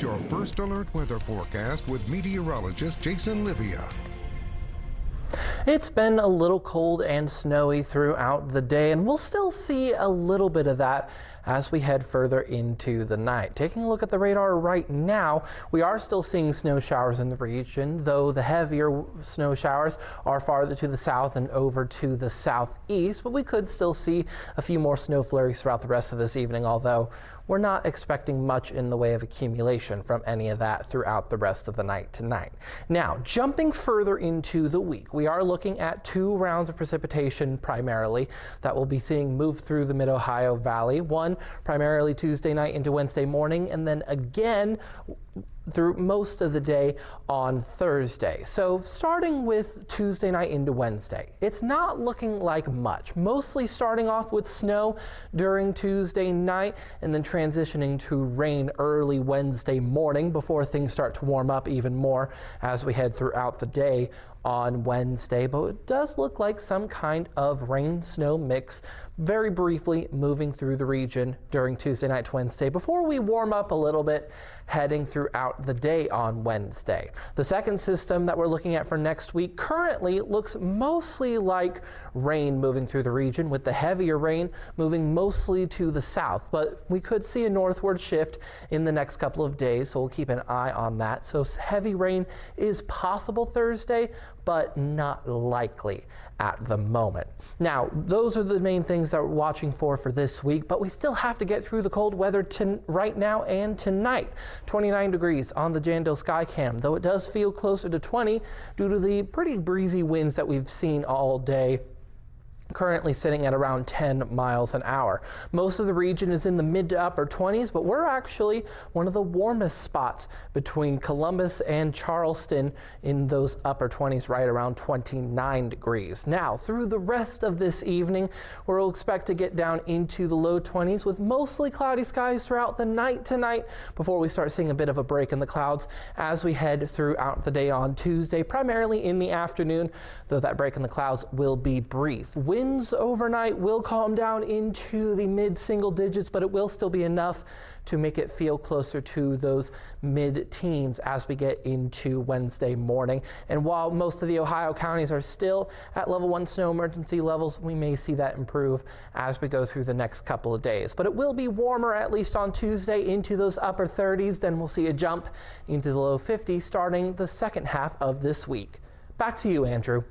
your first alert weather forecast with meteorologist Jason Livia. It's been a little cold and snowy throughout the day, and we'll still see a little bit of that as we head further into the night. Taking a look at the radar right now, we are still seeing snow showers in the region, though the heavier snow showers are farther to the south and over to the southeast, but we could still see a few more snow flurries throughout the rest of this evening, although we're not expecting much in the way of accumulation from any of that throughout the rest of the night tonight. Now, jumping further into the week, we are looking at 2 rounds of precipitation primarily that we'll be seeing move through the Mid-Ohio Valley. One primarily Tuesday night into Wednesday morning, and then again through most of the day on Thursday. So starting with Tuesday night into Wednesday, it's not looking like much, mostly starting off with snow during Tuesday night and then transitioning to rain early Wednesday morning before things start to warm up even more as we head throughout the day on Wednesday. But it does look like some kind of rain-snow mix very briefly moving through the region during Tuesday night to Wednesday before we warm up a little bit heading throughout the day on Wednesday. The second system that we're looking at for next week currently looks mostly like rain moving through the region, with the heavier rain moving mostly to the south, but we could see a northward shift in the next couple of days, so we'll keep an eye on that. So heavy rain is possible Thursday, but not likely at the moment. Now, those are the main things that we're watching for this week, but we still have to get through the cold weather right now and tonight. 29 degrees on the Jandale Skycam, though it does feel closer to 20 due to the pretty breezy winds that we've seen all day. Currently sitting at around 10 miles an hour. Most of the region is in the mid to upper 20s, but we're actually one of the warmest spots between Columbus and Charleston in those upper 20s, right around 29 degrees. Now, through the rest of this evening, we'll expect to get down into the low 20s with mostly cloudy skies throughout the night tonight before we start seeing a bit of a break in the clouds as we head throughout the day on Tuesday, primarily in the afternoon, though that break in the clouds will be brief. Winds overnight will calm down into the mid-single digits, but it will still be enough to make it feel closer to those mid-teens as we get into Wednesday morning. And while most of the Ohio counties are still at level 1 snow emergency levels, we may see that improve as we go through the next couple of days. But it will be warmer, at least on Tuesday, into those upper 30s. Then we'll see a jump into the low 50s starting the second half of this week. Back to you, Andrew.